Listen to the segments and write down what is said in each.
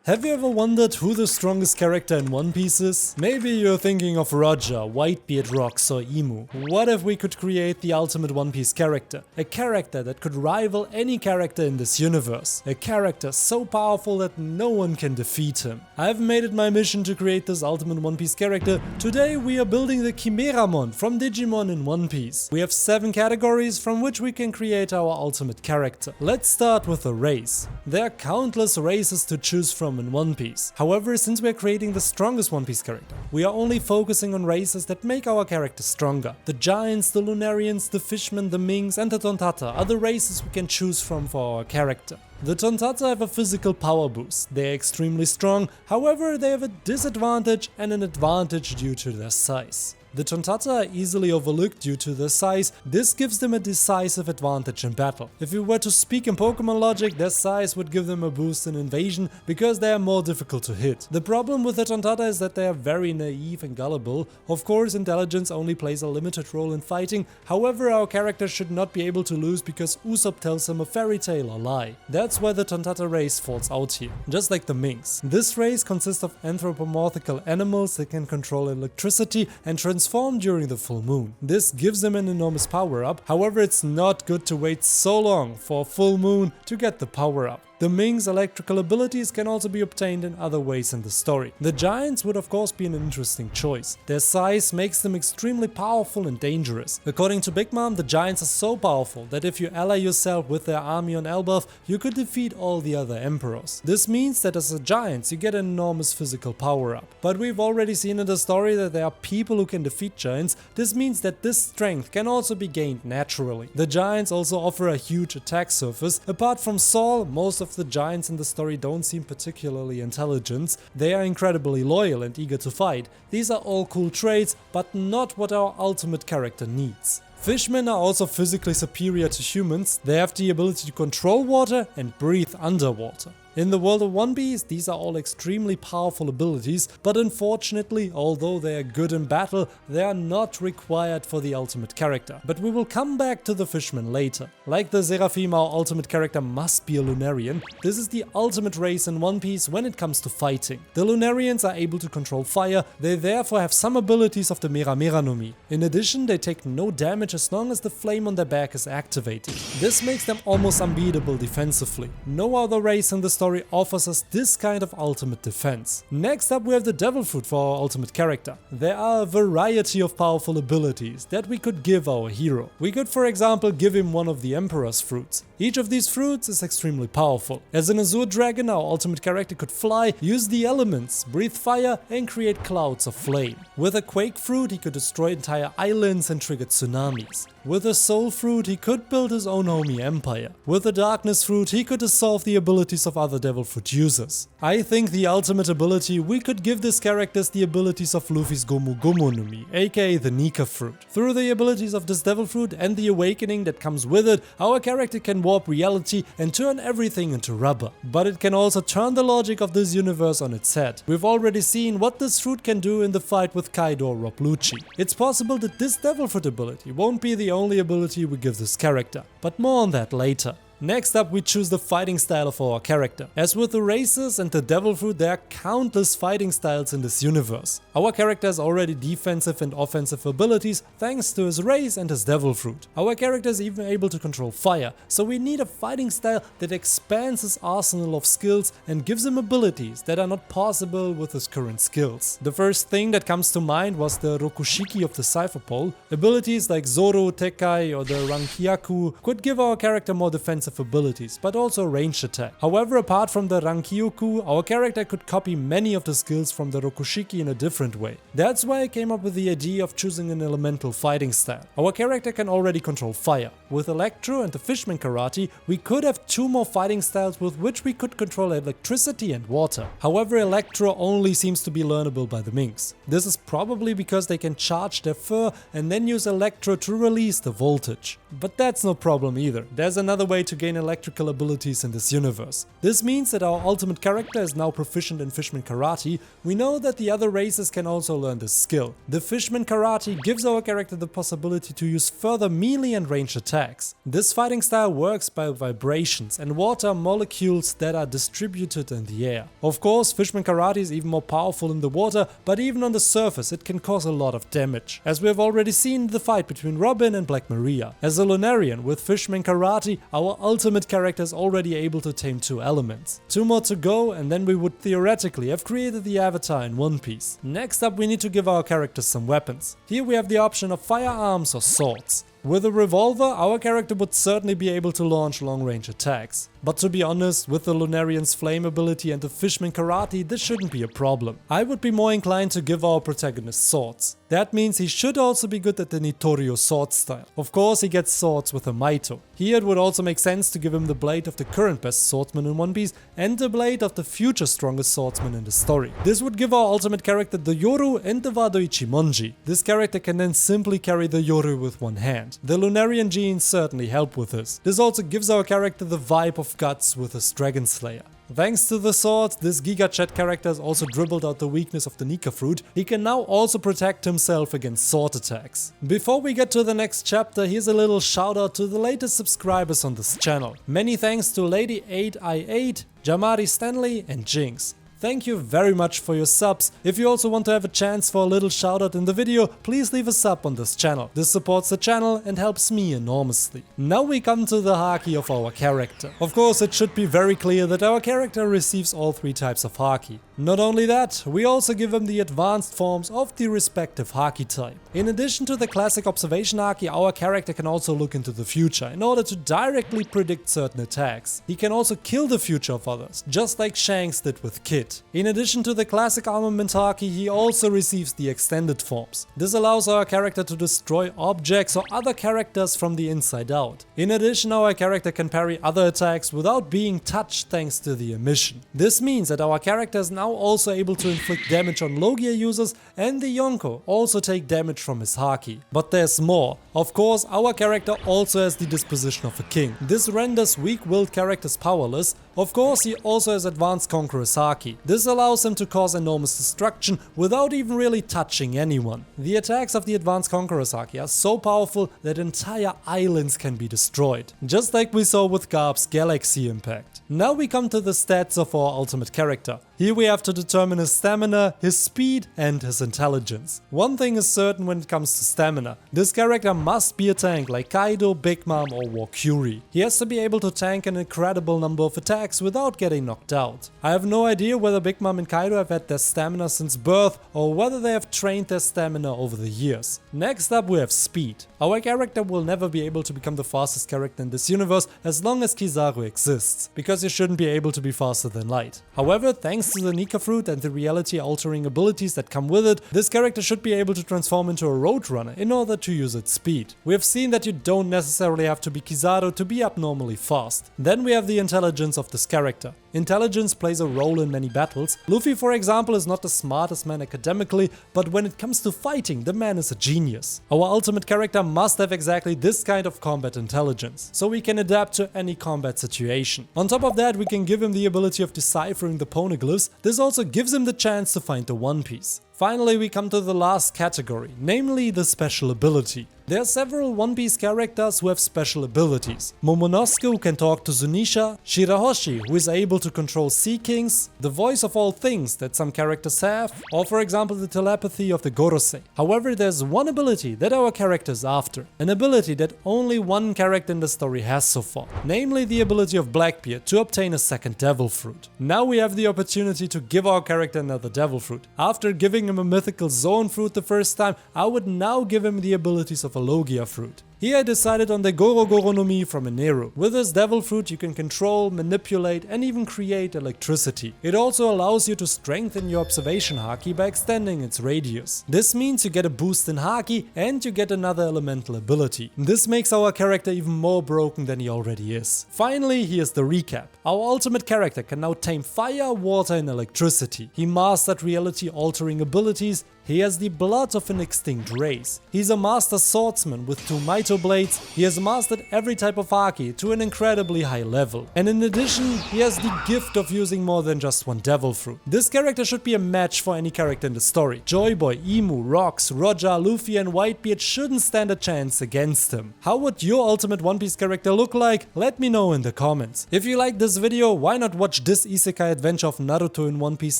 Have you ever wondered who the strongest character in One Piece is? Maybe you're thinking of Roger, Whitebeard Rocks or Emu. What if we could create the ultimate One Piece character? A character that could rival any character in this universe. A character so powerful that no one can defeat him. I've made it my mission to create this ultimate One Piece character. Today we are building the 𝗨𝚘𝚙𝚢𝚘𝚝 from Digimon in One Piece. We have 7 categories from which we can create our ultimate character. Let's start with the race. There are countless races to choose from in One Piece. However, since we are creating the strongest One Piece character, we are only focusing on races that make our character stronger. The Giants, the Lunarians, the Fishmen, the Minks and the Tontatta are the races we can choose from for our character. The Tontatta have a physical power boost. They are extremely strong, however they have a disadvantage and an advantage due to their size. The Tontatta are easily overlooked due to their size. This gives them a decisive advantage in battle. If we were to speak in Pokemon logic, their size would give them a boost in invasion because they are more difficult to hit. The problem with the Tontatta is that they are very naive and gullible. Of course, intelligence only plays a limited role in fighting, however our character should not be able to lose because Usopp tells him a fairy tale or lie. That's why the Tontatta race falls out here, just like the Minks. This race consists of anthropomorphical animals that can control electricity and transform during the full moon. This gives them an enormous power up, however it's not good to wait so long for a full moon to get the power up. The Minks' electrical abilities can also be obtained in other ways in the story. The Giants would of course be an interesting choice. Their size makes them extremely powerful and dangerous. According to Big Mom, the Giants are so powerful that if you ally yourself with their army on Elbaf, you could defeat all the other emperors. This means that as a Giants you get an enormous physical power up. But we've already seen in the story that there are people who can defeat Giants. This means that this strength can also be gained naturally. The Giants also offer a huge attack surface. Apart from Saul, most of the Giants in the story don't seem particularly intelligent. They are incredibly loyal and eager to fight. These are all cool traits, but not what our ultimate character needs. Fishmen are also physically superior to humans. They have the ability to control water and breathe underwater. In the world of One Piece, these are all extremely powerful abilities, but unfortunately, although they are good in battle, they are not required for the ultimate character. But we will come back to the Fishmen later. Like the Seraphim, our ultimate character must be a Lunarian. This is the ultimate race in One Piece when it comes to fighting. The Lunarians are able to control fire, they therefore have some abilities of the Mera no Mi. In addition, they take no damage as long as the flame on their back is activated. This makes them almost unbeatable defensively. No other race in the story offers us this kind of ultimate defense. Next up we have the Devil Fruit for our ultimate character. There are a variety of powerful abilities that we could give our hero. We could for example give him one of the Emperor's fruits. Each of these fruits is extremely powerful. As an Azure Dragon, our ultimate character could fly, use the elements, breathe fire and create clouds of flame. With a Quake Fruit he could destroy entire islands and trigger tsunamis. With a Soul Fruit he could build his own homie empire. With a Darkness Fruit he could dissolve the abilities of other Devil Fruit users. I think the ultimate ability we could give this character is the abilities of Luffy's Gomu Gomu no Mi, aka the Nika Fruit. Through the abilities of this Devil Fruit and the awakening that comes with it, our character can warp reality and turn everything into rubber. But it can also turn the logic of this universe on its head. We've already seen what this fruit can do in the fight with Kaido or Rob Lucci. It's possible that this Devil Fruit ability won't be the only ability we give this character, but more on that later. Next up we choose the fighting style of our character. As with the races and the Devil Fruit, there are countless fighting styles in this universe. Our character has already defensive and offensive abilities thanks to his race and his Devil Fruit. Our character is even able to control fire, so we need a fighting style that expands his arsenal of skills and gives him abilities that are not possible with his current skills. The first thing that comes to mind was the Rokushiki of the Cypher Pole. Abilities like Zoro, Tekkai or the Rankyaku could give our character more defensive abilities, but also ranged attack. However, apart from the Rankyoku, our character could copy many of the skills from the Rokushiki in a different way. That's why I came up with the idea of choosing an elemental fighting style. Our character can already control fire. With Electro and the Fishman Karate, we could have 2 more fighting styles with which we could control electricity and water. However, Electro only seems to be learnable by the Minks. This is probably because they can charge their fur and then use Electro to release the voltage. But that's no problem either. There's another way to gain electrical abilities in this universe. This means that our ultimate character is now proficient in Fishman Karate. We know that the other races can also learn this skill. The Fishman Karate gives our character the possibility to use further melee and ranged attacks. This fighting style works by vibrations and water molecules that are distributed in the air. Of course, Fishman Karate is even more powerful in the water, but even on the surface it can cause a lot of damage, as we have already seen in the fight between Robin and Black Maria. As a Lunarian with Fishman Karate, our ultimate character is already able to tame 2 elements. 2 more to go and then we would theoretically have created the avatar in One Piece. Next up, we need to give our characters some weapons. Here we have the option of firearms or swords. With a revolver, our character would certainly be able to launch long-range attacks. But to be honest, with the Lunarian's flame ability and the Fishman Karate, this shouldn't be a problem. I would be more inclined to give our protagonist swords. That means he should also be good at the Nitorio sword style. Of course, he gets swords with a Maito. Here it would also make sense to give him the blade of the current best swordsman in One Piece and the blade of the future strongest swordsman in the story. This would give our ultimate character the Yoru and the Wado Ichimonji. This character can then simply carry the Yoru with one hand. The Lunarian genes certainly help with this. This also gives our character the vibe of Guts with his Dragon Slayer. Thanks to the sword, this Giga Chat character has also dribbled out the weakness of the Nika fruit. He can now also protect himself against sword attacks. Before we get to the next chapter, here's a little shout out to the latest subscribers on this channel. Many thanks to Lady8i8, Jamari Stanley and Jinx. Thank you very much for your subs. If you also want to have a chance for a little shout out in the video, please leave a sub on this channel. This supports the channel and helps me enormously. Now we come to the haki of our character. Of course, it should be very clear that our character receives all 3 types of haki. Not only that, we also give him the advanced forms of the respective haki type. In addition to the classic observation haki, our character can also look into the future in order to directly predict certain attacks. He can also kill the future of others, just like Shanks did with Kid. In addition to the classic armament haki, he also receives the extended forms. This allows our character to destroy objects or other characters from the inside out. In addition, our character can parry other attacks without being touched thanks to the emission. This means that our character is now also able to inflict damage on Logia users, and the Yonko also take damage from his haki. But there's more. Of course, our character also has the disposition of a king. This renders weak-willed characters powerless. Of course, he also has advanced Conqueror's haki. This allows him to cause enormous destruction without even really touching anyone. The attacks of the advanced Conqueror's haki are so powerful that entire islands can be destroyed, just like we saw with Garp's Galaxy Impact. Now we come to the stats of our ultimate character. Here we have to determine his stamina, his speed and his intelligence. One thing is certain when it comes to stamina. This character must be a tank like Kaido, Big Mom or Walkuri. He has to be able to tank an incredible number of attacks without getting knocked out. I have no idea whether Big Mom and Kaido have had their stamina since birth or whether they have trained their stamina over the years. Next up we have speed. Our character will never be able to become the fastest character in this universe as long as Kizaru exists, because he shouldn't be able to be faster than light. However, thanks to the Nika fruit and the reality altering abilities that come with it, this character should be able to transform into a roadrunner in order to use its speed. We have seen that you don't necessarily have to be Kizaru to be abnormally fast. Then we have the intelligence of this character. Intelligence plays a role in many battles. Luffy, for example, is not the smartest man academically, but when it comes to fighting, the man is a genius. Our ultimate character must have exactly this kind of combat intelligence, so we can adapt to any combat situation. On top of that, we can give him the ability of deciphering the poneglyphs. This also gives him the chance to find the One Piece. Finally, we come to the last category, namely the special ability. There are several One Piece characters who have special abilities. Momonosuke, who can talk to Zunisha, Shirahoshi, who is able to control Sea Kings, the voice of all things that some characters have, or for example the telepathy of the Gorosei. However, there's one ability that our character is after, an ability that only one character in the story has so far, namely the ability of Blackbeard to obtain a second Devil Fruit. Now we have the opportunity to give our character another Devil Fruit. After giving him a mythical Zoan fruit the first time, I would now give him the abilities of a Logia fruit. Here I decided on the Goro Goro no Mi from Eneru. With this Devil Fruit you can control, manipulate and even create electricity. It also allows you to strengthen your observation haki by extending its radius. This means you get a boost in haki and you get another elemental ability. This makes our character even more broken than he already is. Finally, here's the recap. Our ultimate character can now tame fire, water and electricity. He mastered reality altering abilities, He has the blood of an extinct race. He's a master swordsman with 2 Mito blades. He has mastered every type of Haki to an incredibly high level. And in addition, he has the gift of using more than just one devil fruit. This character should be a match for any character in the story. Joy Boy, Emu, Rox, Roger, Luffy and Whitebeard shouldn't stand a chance against him. How would your ultimate One Piece character look like? Let me know in the comments. If you like this video, why not watch this isekai adventure of Naruto in One Piece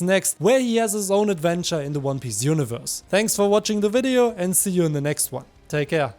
next, where he has his own adventure in the One Piece universe. Thanks for watching the video and see you in the next one. Take care.